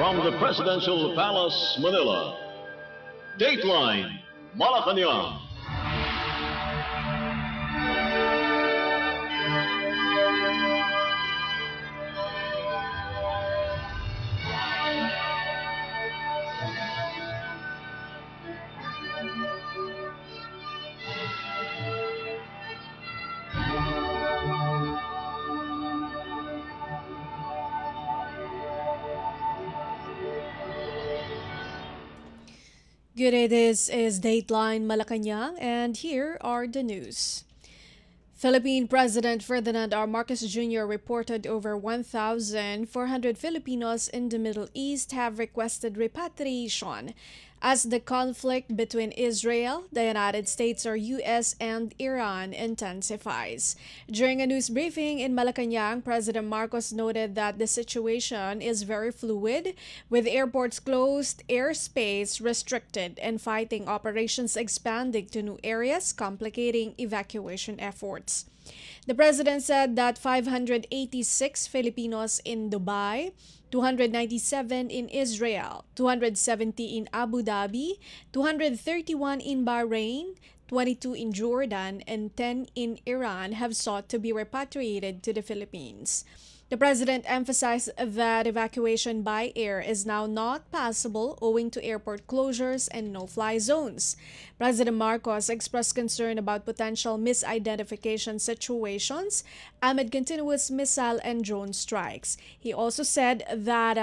From the Presidential Palace, Manila, Dateline Malacañang. Good day, this is Dateline Malacañang, and here are the news. Philippine President Ferdinand R. Marcos Jr. reported over 1,400 Filipinos in the Middle East have requested repatriation as the conflict between Israel, the United States or US, and Iran intensifies. During a news briefing in Malacañang, President Marcos noted that the situation is very fluid, with airports closed, airspace restricted, and fighting operations expanding to new areas, complicating evacuation efforts. The president said that 586 Filipinos in Dubai, 297 in Israel, 270 in Abu Dhabi, 231 in Bahrain, 22 in Jordan, and 10 in Iran have sought to be repatriated to the Philippines. The president emphasized that evacuation by air is now not possible owing to airport closures and no-fly zones. President Marcos expressed concern about potential misidentification situations amid continuous missile and drone strikes. He also said that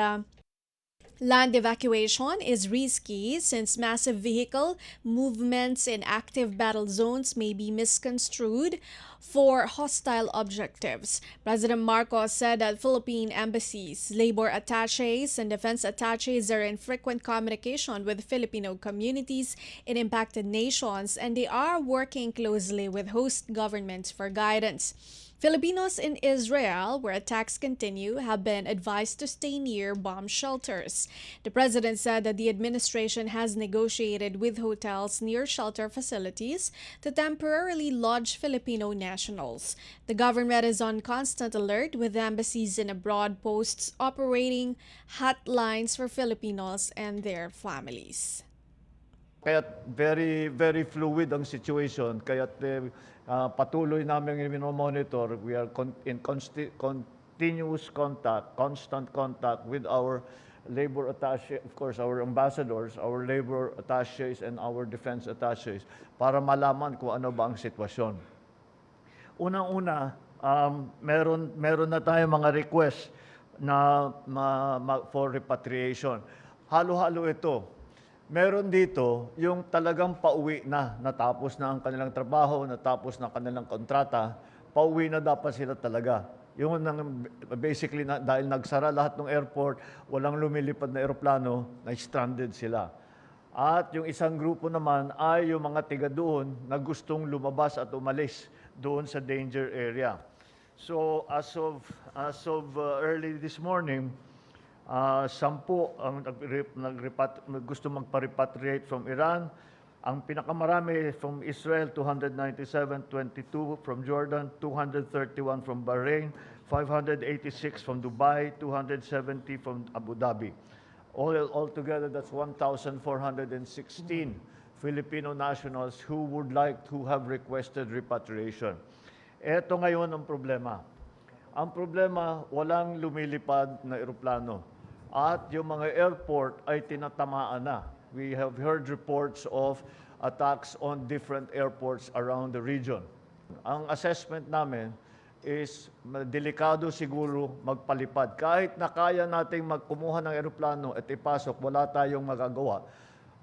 land evacuation is risky since massive vehicle movements in active battle zones may be misconstrued for hostile objectives. President Marcos said that Philippine embassies, labor attaches, and defense attaches are in frequent communication with Filipino communities in impacted nations, and they are working closely with host governments for guidance. Filipinos in Israel, where attacks continue, have been advised to stay near bomb shelters. The president said that the administration has negotiated with hotels near shelter facilities to temporarily lodge Filipino nationals. The government is on constant alert, with embassies in abroad posts operating hotlines for Filipinos and their families. Kaya very fluid ang situation. Kaya patuloy namin monitor. We are in continuous contact, constant contact with our labor attaché, of course, our ambassadors, our labor attaches, and our defense attaches para malaman kung ano ba ang sitwasyon. Unang-una, meron na tayong mga request na for repatriation. Halo-halo ito. Meron dito yung talagang pauwi na, natapos na ang kanilang trabaho, natapos na ang kanilang kontrata, pauwi na dapat sila talaga. Yung basically dahil nagsara lahat ng airport, walang lumilipad na eroplano, na-stranded sila. At yung isang grupo naman ay yung mga tiga doon na gustong lumabas at umalis doon sa danger area. So as of early this morning, 10 ang gusto magpa-repatriate from Iran. Ang pinakamarami from Israel, 297, 22 from Jordan, 231 from Bahrain, 586 from Dubai, 270 from Abu Dhabi. All together, that's 1,416 Filipino nationals who have requested repatriation. Ito ngayon ang problema. Ang problema, walang lumilipad na eroplano. At yung mga airport ay tinatamaan na. We have heard reports of attacks on different airports around the region. Ang assessment namin is delikado siguro magpalipad. Kahit na kaya nating magkumuha ng eroplano at ipasok, wala tayong magagawa.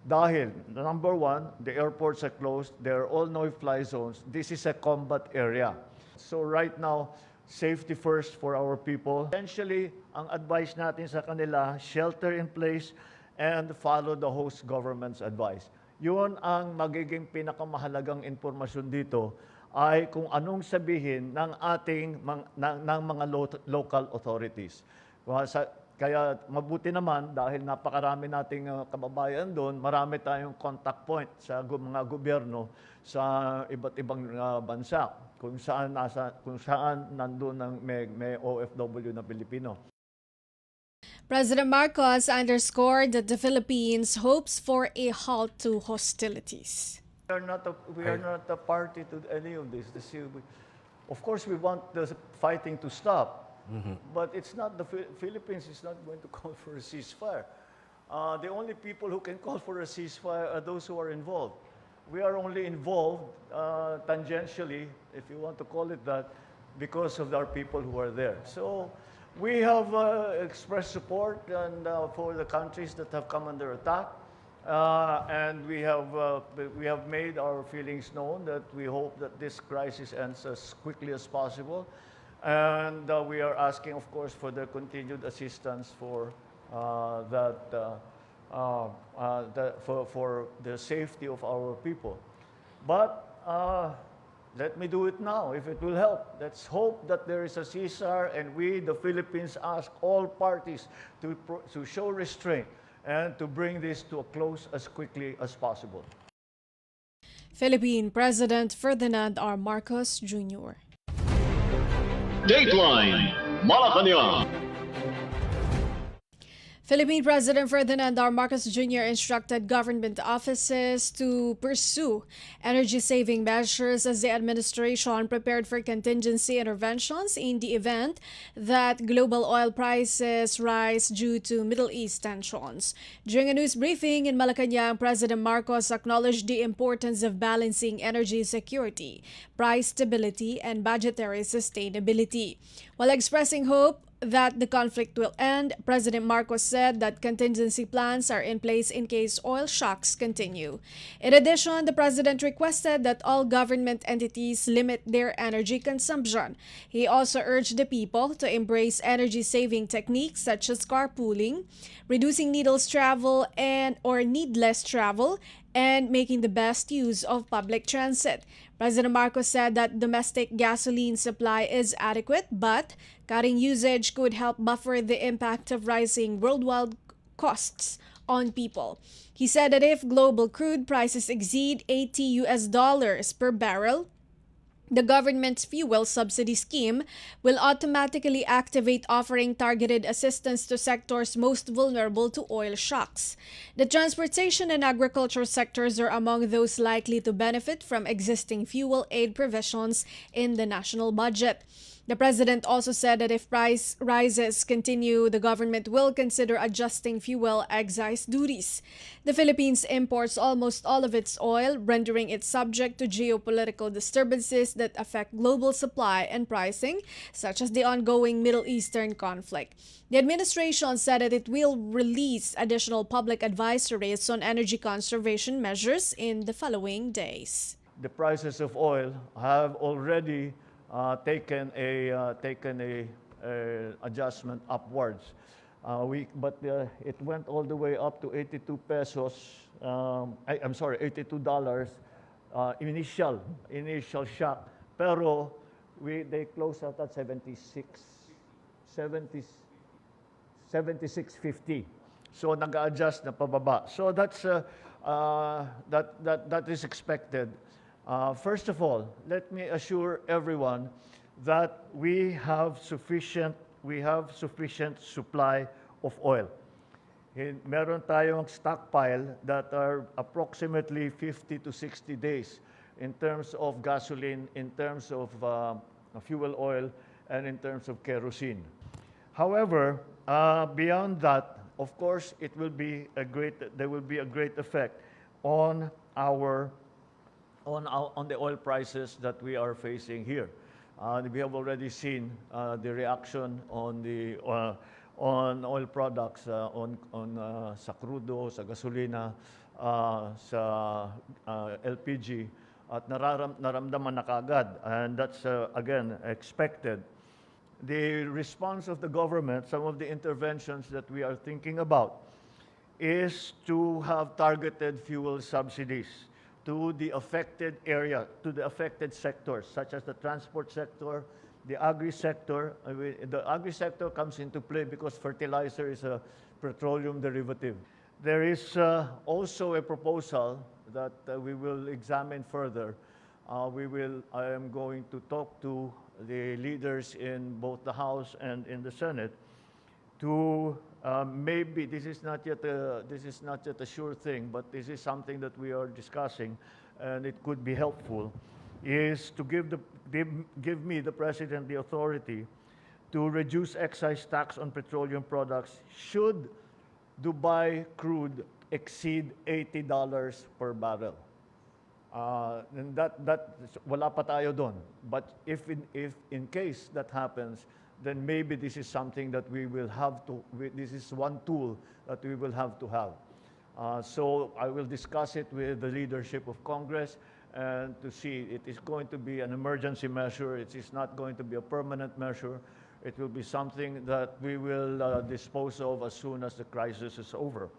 Dahil, number one, the airports are closed. There are all no-fly zones. This is a combat area. So right now, safety first for our people. Essentially, ang advice natin sa kanila, shelter in place and follow the host government's advice. Yun ang magiging pinakamahalagang impormasyon dito ay kung anong sabihin ng ating ng mga local authorities. Kaya mabuti naman dahil napakarami nating kababayan doon, marami tayong contact point sa mga gobyerno sa iba't ibang bansa kung saan nandoon may OFW na Pilipino. President Marcos underscored that the Philippines hopes for a halt to hostilities. We are not a party to any of this. Of course, we want the fighting to stop, but it's not the Philippines is not going to call for a ceasefire. The only people who can call for a ceasefire are those who are involved. We are only involved tangentially, if you want to call it that, because of our people who are there. So we have expressed support and, for the countries that have come under attack. And we have made our feelings known that we hope that this crisis ends as quickly as possible. And we are asking, of course, for their continued assistance for for the safety of our people. But let me do it now, if it will help. Let's hope that there is a ceasefire, and we, the Philippines, ask all parties to show restraint and to bring this to a close as quickly as possible. Philippine President Ferdinand R. Marcos Jr. Dateline Malacañang. Philippine President Ferdinand R. Marcos Jr. instructed government offices to pursue energy-saving measures as the administration prepared for contingency interventions in the event that global oil prices rise due to Middle East tensions. During a news briefing in Malacañang, President Marcos acknowledged the importance of balancing energy security, price stability, and budgetary sustainability. While expressing hope that the conflict will end, President Marcos said that contingency plans are in place in case oil shocks continue. In addition, the president requested that all government entities limit their energy consumption. He also urged the people to embrace energy-saving techniques such as carpooling, reducing needless travel and making the best use of public transit. President Marcos said that domestic gasoline supply is adequate, but cutting usage could help buffer the impact of rising worldwide costs on people. He said that if global crude prices exceed $80 per barrel, the government's fuel subsidy scheme will automatically activate, offering targeted assistance to sectors most vulnerable to oil shocks. The transportation and agriculture sectors are among those likely to benefit from existing fuel aid provisions in the national budget. The president also said that if price rises continue, the government will consider adjusting fuel excise duties. The Philippines imports almost all of its oil, rendering it subject to geopolitical disturbances that affect global supply and pricing, such as the ongoing Middle Eastern conflict. The administration said that it will release additional public advisories on energy conservation measures in the following days. The prices of oil have already taken a adjustment upwards. But it went all the way up to 82 pesos. I'm sorry, $82 initial shock. Pero they closed out at 76.50. So nag-adjust na pababa. So that's that is expected. First of all, let me assure everyone that we have sufficient supply of oil. Meron tayong stockpile that are approximately 50 to 60 days in terms of gasoline, in terms of fuel oil, and in terms of kerosene. However, beyond that, of course, there will be a great effect on the oil prices that we are facing here. We have already seen the reaction on oil products, sa crudo, sa gasolina, sa LPG, at naramdaman na kaagad, and that's again expected. The response of the government, some of the interventions that we are thinking about, is to have targeted fuel subsidies to the affected area, to the affected sectors, such as the transport sector, the agri-sector. The agri-sector comes into play because fertilizer is a petroleum derivative. There is also a proposal that we will examine further. I am going to talk to the leaders in both the House and in the Senate to maybe this is not yet a sure thing, but this is something that we are discussing, and it could be helpful, is to give me, the President, the authority to reduce excise tax on petroleum products should Dubai crude exceed $80 per barrel. And that wala pa tayo doon. But if in case that happens, then maybe this is something that we will have to, this is one tool that we will have to have. So I will discuss it with the leadership of Congress and to see it is going to be an emergency measure. It is not going to be a permanent measure. It will be something that we will dispose of as soon as the crisis is over.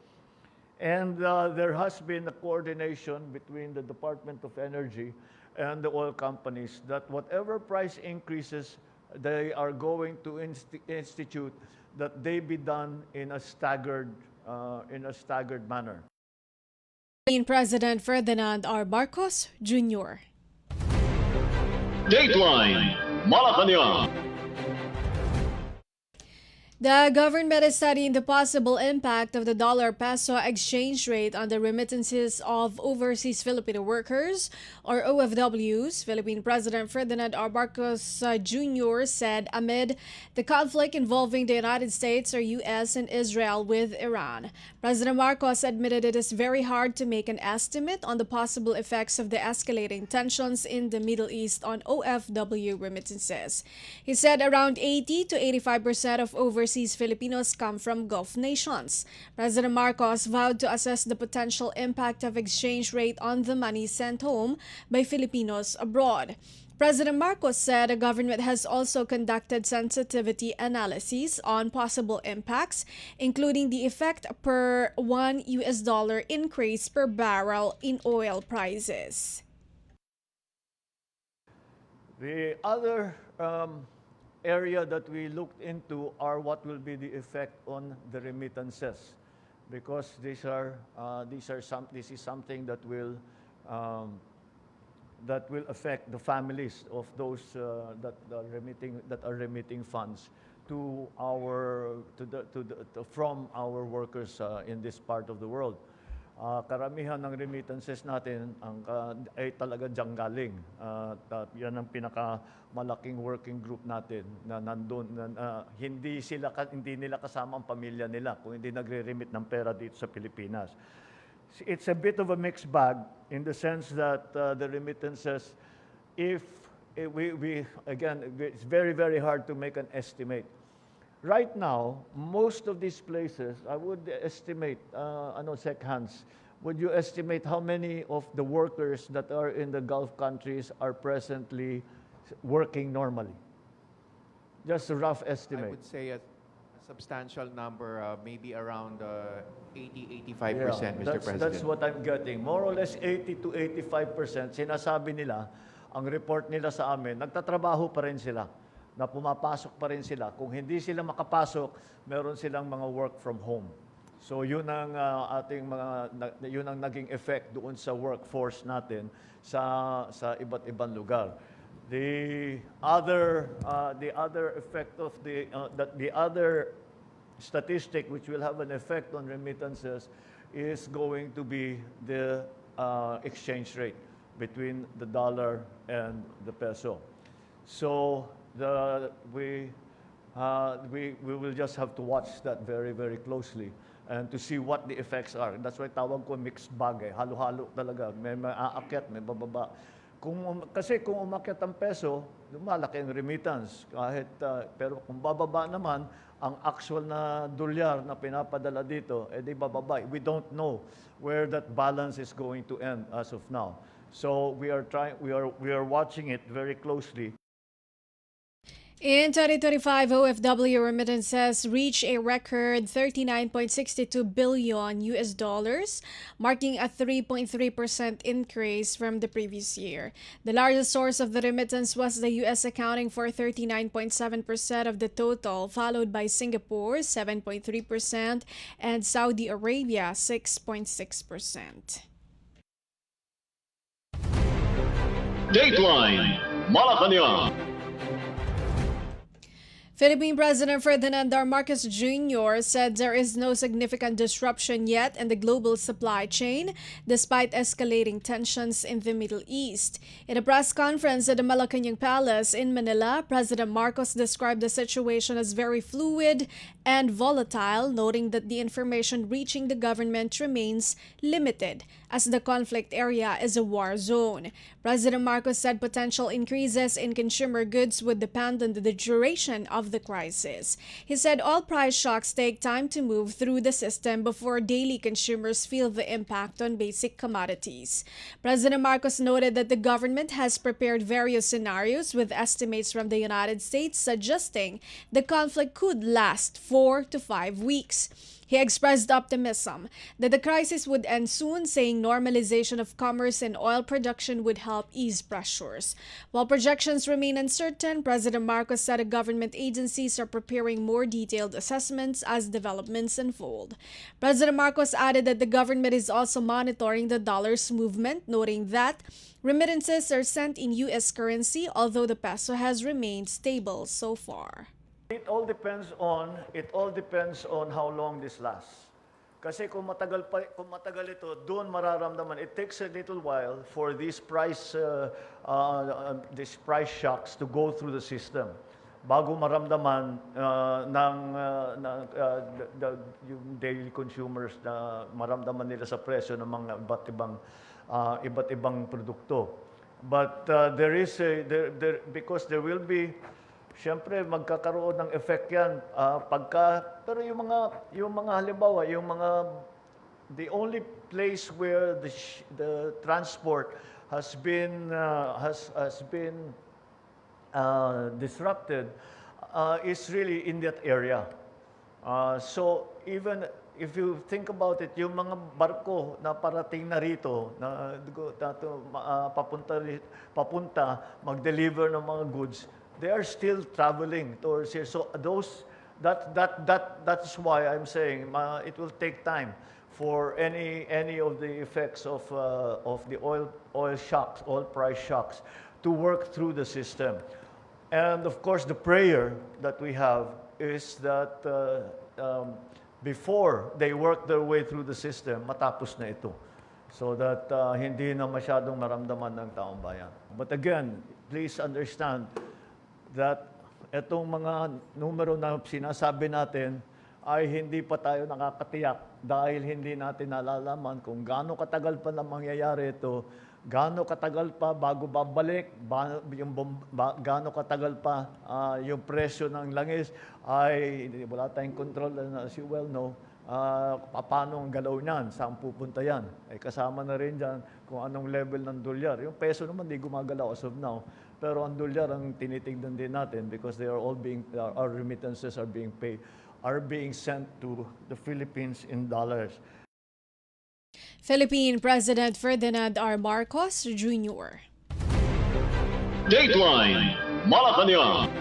And there has been a coordination between the Department of Energy and the oil companies that whatever price increases they are going to institute, that they be done in a staggered manner. President Ferdinand R. Marcos Jr. Dateline Malacañang. The government is studying the possible impact of the dollar-peso exchange rate on the remittances of overseas Filipino workers, or OFWs. Philippine President Ferdinand R. Marcos Jr. said amid the conflict involving the United States or U.S. and Israel with Iran. President Marcos admitted it is very hard to make an estimate on the possible effects of the escalating tensions in the Middle East on OFW remittances. He said around 80 to 85% of overseas Filipinos come from Gulf nations. President Marcos vowed to assess the potential impact of exchange rate on the money sent home by Filipinos abroad. President Marcos said the government has also conducted sensitivity analyses on possible impacts, including the effect per $1 increase per barrel in oil prices. The other area that we looked into are what will be the effect on the remittances, because this is something that will affect the families of those that are remitting funds from our workers in this part of the world. Karamihan ng remittances natin ay talaga diyan galing. Yan ang pinakamalaking working group natin na nandun. Hindi nila kasama ang pamilya nila kung hindi nagre-remit ng pera dito sa Pilipinas. It's a bit of a mixed bag in the sense that the remittances, again, it's very, very hard to make an estimate. Right now, most of these places, I would estimate, Sec Hans, would you estimate how many of the workers that are in the Gulf countries are presently working normally? Just a rough estimate. I would say a substantial number, maybe around 80-85%, Mr. President. That's what I'm getting. More or less 80 to 85%. Sinasabi nila, ang report nila sa amin, nagtatrabaho pa rin sila, na pumapasok pa rin sila. Kung hindi sila makapasok, meron silang mga work from home. So yun ang yun ang naging effect doon sa workforce natin sa iba't ibang lugar. The other effect of the other statistic which will have an effect on remittances is going to be the exchange rate between the dollar and the peso. So we will just have to watch that very, very closely and to see what the effects are. That's why tawag ko mixed bag. Halo-halo talaga. May aakyat, may bababa. Kasi kung umakyat ang peso, lumalaki ang remittance. Pero kung bababa naman, ang actual na dolyar na pinapadala dito, di bababa. We don't know where that balance is going to end as of now. So we are watching it very closely. In 2025, OFW remittances reached a record $39.62 billion, marking a 3.3% increase from the previous year. The largest source of the remittance was the U.S., accounting for 39.7% of the total, followed by Singapore 7.3% and Saudi Arabia 6.6%. Dateline Malacañang. Philippine President Ferdinand R. Marcos Jr. said there is no significant disruption yet in the global supply chain, despite escalating tensions in the Middle East. In a press conference at the Malacañang Palace in Manila, President Marcos described the situation as very fluid and volatile, noting that the information reaching the government remains limited, as the conflict area is a war zone. President Marcos said potential increases in consumer goods would depend on the duration of the crisis. He said all price shocks take time to move through the system before daily consumers feel the impact on basic commodities. President Marcos noted that the government has prepared various scenarios with estimates from the United States suggesting the conflict could last 4 to 5 weeks. He expressed optimism that the crisis would end soon, saying normalization of commerce and oil production would help ease pressures. While projections remain uncertain, President Marcos said the government agencies are preparing more detailed assessments as developments unfold. President Marcos added that the government is also monitoring the dollar's movement, noting that remittances are sent in U.S. currency, although the peso has remained stable so far. It all depends on how long this lasts. Kasi kung matagal ito, doon mararamdaman. It takes a little while for these price shocks to go through the system bago maramdaman yung daily consumers na maramdaman nila sa presyo ng mga iba't ibang produkto. But because there will be, siyempre, magkakaroon ng effect yan. Pero yung mga halimbawa, the only place where the transport has been disrupted is really in that area. So even if you think about it, yung mga barko na parating na rito, papunta, mag-deliver ng mga goods, they are still traveling towards here. So that's why I'm saying it will take time for any of the effects of the oil price shocks to work through the system. And of course, the prayer that we have is that before they work their way through the system, matapos na ito. So that hindi na masyadong maramdaman ng taong bayan. But again, please understand that itong mga numero na sinasabi natin ay hindi pa tayo nakakatiyak dahil hindi natin nalalaman kung gaano katagal pa na mangyayari ito, gaano katagal pa bago babalik, gaano katagal pa yung presyo ng langis ay wala tayong control, as you well know. Paano ang galaw niyan? Saan pupunta yan? Ay kasama na rin dyan kung anong level ng dolyar. Yung peso naman di gumagalaw as of now. Pero ang dolyar ang tinitignan din natin because they are all our remittances are being sent to the Philippines in dollars. Philippine President Ferdinand R. Marcos Jr. Dateline Malacañang.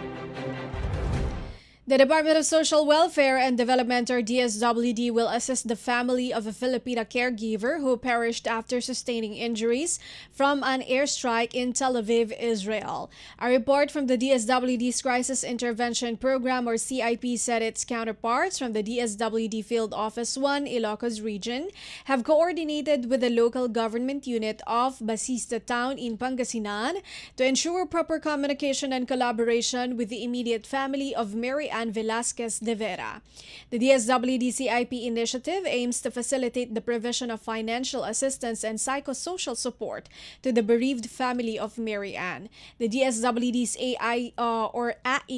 The Department of Social Welfare and Development, or DSWD, will assist the family of a Filipina caregiver who perished after sustaining injuries from an airstrike in Tel Aviv, Israel. A report from the DSWD's Crisis Intervention Program, or CIP, said its counterparts from the DSWD Field Office 1, Ilocos Region, have coordinated with the local government unit of Basista Town in Pangasinan to ensure proper communication and collaboration with the immediate family of Mary Ann Velasquez de Vera. The DSWD CIP initiative aims to facilitate the provision of financial assistance and psychosocial support to the bereaved family of Mary Ann. The DSWD's AIC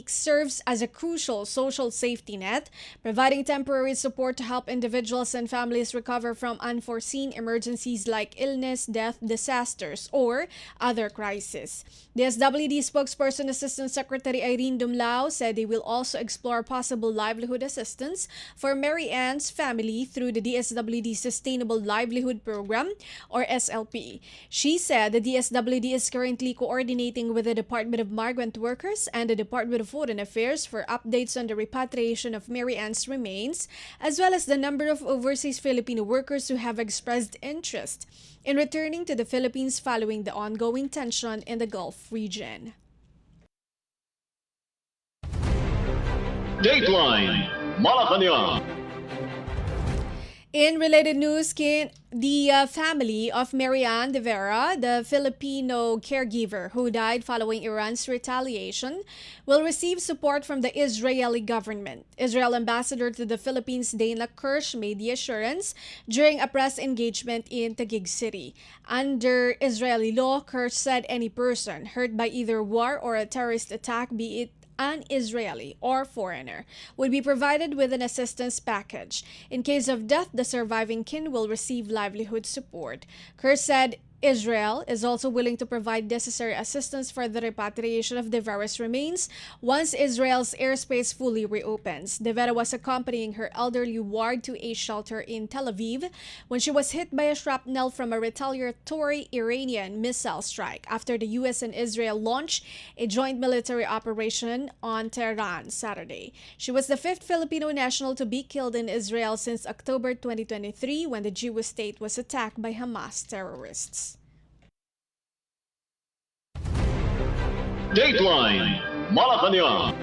serves as a crucial social safety net, providing temporary support to help individuals and families recover from unforeseen emergencies like illness, death, disasters, or other crises. DSWD spokesperson Assistant Secretary Irene Dumlao said they will also explore possible livelihood assistance for Mary Ann's family through the DSWD Sustainable Livelihood Program, or SLP. She said the DSWD is currently coordinating with the Department of Migrant Workers and the Department of Foreign Affairs for updates on the repatriation of Mary Ann's remains, as well as the number of overseas Filipino workers who have expressed interest in returning to the Philippines following the ongoing tension in the Gulf region. Dateline Malacañang. In related news, the family of Marianne de Vera, the Filipino caregiver who died following Iran's retaliation, will receive support from the Israeli government. Israel ambassador to the Philippines, Dana Kirsch, made the assurance during a press engagement in Taguig City. Under Israeli law, Kirsch said any person hurt by either war or a terrorist attack, be it an Israeli or foreigner, would be provided with an assistance package. In case of death, the surviving kin will receive livelihood support. Kerr said Israel is also willing to provide necessary assistance for the repatriation of De Vera's remains once Israel's airspace fully reopens. De Vera was accompanying her elderly ward to a shelter in Tel Aviv when she was hit by a shrapnel from a retaliatory Iranian missile strike after the U.S. and Israel launched a joint military operation on Tehran Saturday. She was the fifth Filipino national to be killed in Israel since October 2023 when the Jewish state was attacked by Hamas terrorists. Dateline Malacañang.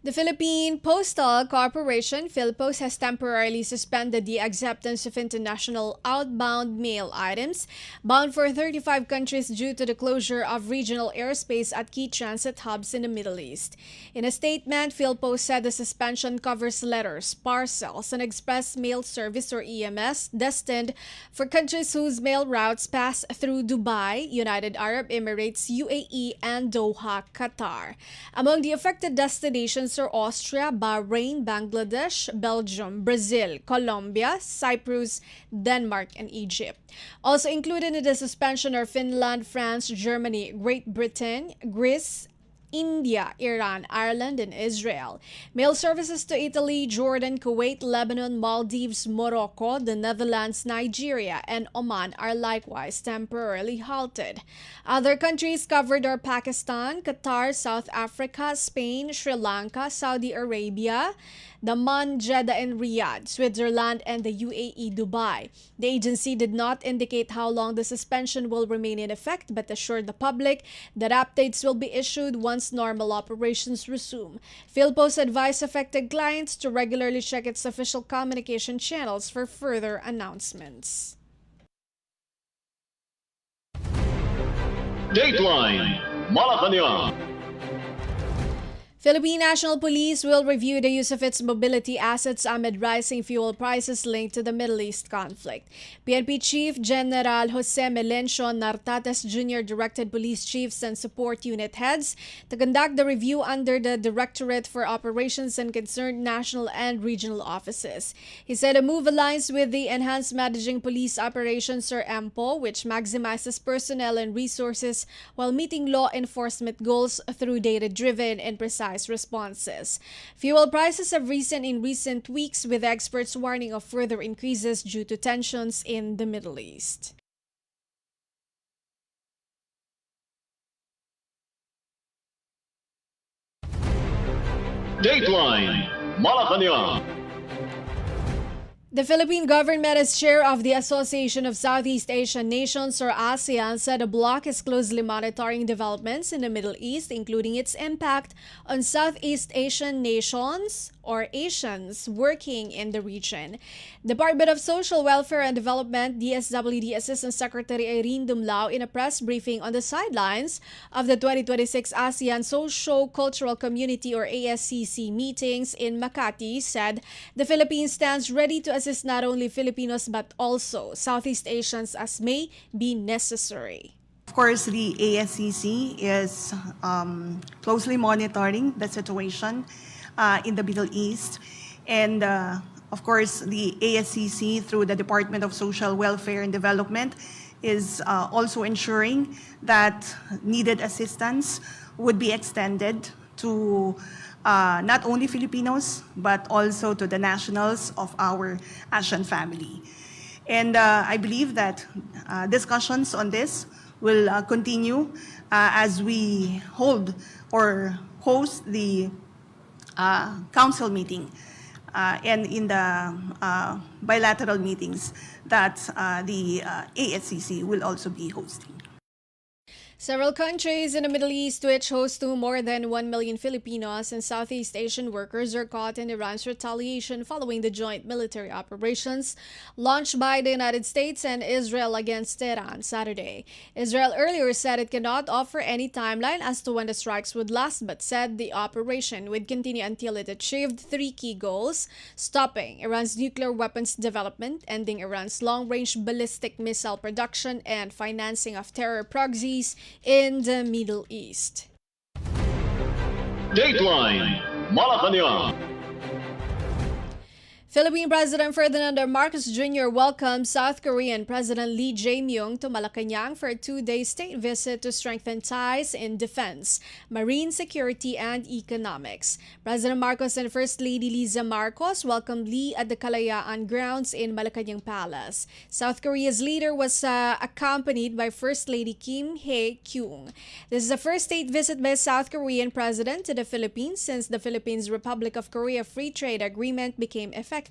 The Philippine Postal Corporation, Philpost, has temporarily suspended the acceptance of international outbound mail items bound for 35 countries due to the closure of regional airspace at key transit hubs in the Middle East. In a statement, Philpost said the suspension covers letters, parcels, and express mail service or EMS destined for countries whose mail routes pass through Dubai, United Arab Emirates, UAE, and Doha, Qatar. Among the affected destinations are Austria, Bahrain, Bangladesh, Belgium, Brazil, Colombia, Cyprus, Denmark, and Egypt. Also included in the suspension are Finland, France, Germany, Great Britain, Greece, India, Iran, Ireland, and Israel. Mail services to Italy, Jordan, Kuwait, Lebanon, Maldives, Morocco, the Netherlands, Nigeria, and Oman are likewise temporarily halted. Other countries covered are Pakistan, Qatar, South Africa, Spain, Sri Lanka, Saudi Arabia, Daman, Jeddah, and Riyadh, Switzerland, and the UAE, Dubai. The agency did not indicate how long the suspension will remain in effect, but assured the public that updates will be issued once normal operations resume. Philpost advised affected clients to regularly check its official communication channels for further announcements. Dateline Malacañang. Philippine National Police will review the use of its mobility assets amid rising fuel prices linked to the Middle East conflict. PNP Chief General Jose Melencio Nartates Jr. directed police chiefs and support unit heads to conduct the review under the Directorate for Operations and concerned national and regional offices. He said a move aligns with the Enhanced Managing Police Operations or EMPO, which maximizes personnel and resources while meeting law enforcement goals through data-driven and precise responses. Fuel prices have risen in recent weeks, with experts warning of further increases due to tensions in the Middle East. Dateline Malacañang. The Philippine government, as chair of the Association of Southeast Asian Nations or ASEAN, said the bloc is closely monitoring developments in the Middle East, including its impact on Southeast Asian nations or Asians working in the region. Department of Social Welfare and Development, DSWD Assistant Secretary Irene Dumlao, in a press briefing on the sidelines of the 2026 ASEAN Socio-Cultural Community or ASCC meetings in Makati, said the Philippines stands ready to assist not only Filipinos but also Southeast Asians as may be necessary. Of course, the ASCC is closely monitoring the situation in the Middle East. And of course, the ASCC, through the Department of Social Welfare and Development, is also ensuring that needed assistance would be extended to not only Filipinos, but also to the nationals of our ASEAN family. And I believe that discussions on this will continue as we hold or host the council meeting and in the bilateral meetings that the ASCC will also be hosting. Several countries in the Middle East, which host to more than 1 million Filipinos and Southeast Asian workers, are caught in Iran's retaliation following the joint military operations launched by the United States and Israel against Iran Saturday. Israel earlier said it cannot offer any timeline as to when the strikes would last, but said the operation would continue until it achieved three key goals: stopping Iran's nuclear weapons development, ending Iran's long-range ballistic missile production, and financing of terror proxies in the Middle East. Dateline Malacañang. Philippine President Ferdinand Marcos Jr. welcomed South Korean President Lee Jae-myung to Malacañang for a two-day state visit to strengthen ties in defense, marine security, and economics. President Marcos and First Lady Liza Marcos welcomed Lee at the Kalayaan grounds in Malacañang Palace. South Korea's leader was accompanied by First Lady Kim Hae-kyung. This is the first state visit by a South Korean president to the Philippines since the Philippines Republic of Korea Free Trade Agreement became effective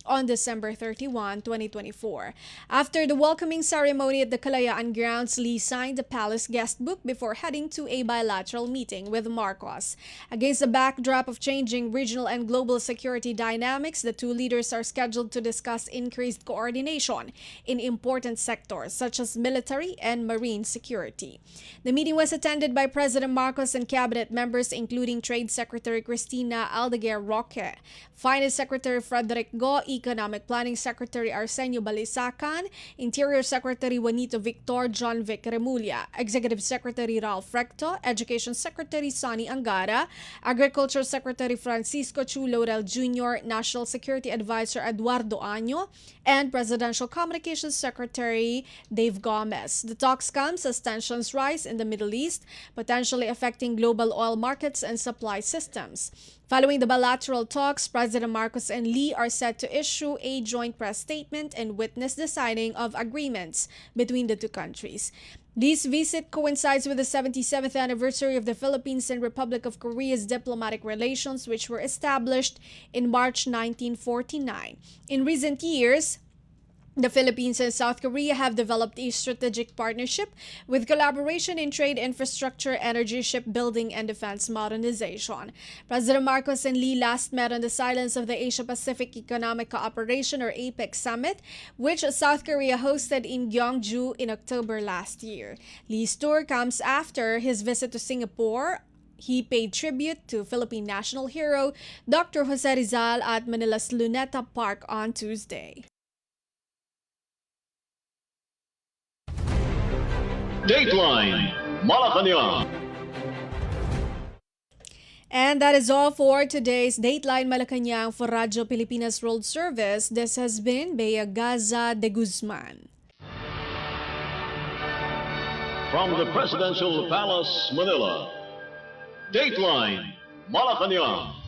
on December 31, 2024. After the welcoming ceremony at the Kalayaan grounds, Lee signed the palace guest book before heading to a bilateral meeting with Marcos. Against the backdrop of changing regional and global security dynamics, the two leaders are scheduled to discuss increased coordination in important sectors such as military and marine security. The meeting was attended by President Marcos and cabinet members including Trade Secretary Cristina Aldeguer Roque, Finance Secretary Frederick Go, Economic Planning Secretary Arsenio Balisacan, Interior Secretary Juanito Victor John Vic Remulla, Executive Secretary Ralph Recto, Education Secretary Sonny Angara, Agriculture Secretary Francisco Chu Laurel Jr., National Security Advisor Eduardo Año, and Presidential Communications Secretary Dave Gomez. The talks come as tensions rise in the Middle East, potentially affecting global oil markets and supply systems. Following the bilateral talks, President Marcos and Lee are set to issue a joint press statement and witness the signing of agreements between the two countries. This visit coincides with the 77th anniversary of the Philippines and Republic of Korea's diplomatic relations, which were established in March 1949. In recent years, the Philippines and South Korea have developed a strategic partnership with collaboration in trade, infrastructure, energy, shipbuilding, and defense modernization. President Marcos and Lee last met on the silence of the Asia-Pacific Economic Cooperation or APEC Summit, which South Korea hosted in Gyeongju in October last year. Lee's tour comes after his visit to Singapore. He paid tribute to Philippine national hero Dr. Jose Rizal at Manila's Luneta Park on Tuesday. Dateline Malacañang. And that is all for today's Dateline Malacañang for Radyo Pilipinas World Service. This has been Bea Gaza-de Guzman. From the Presidential Palace, Manila. Dateline Malacañang.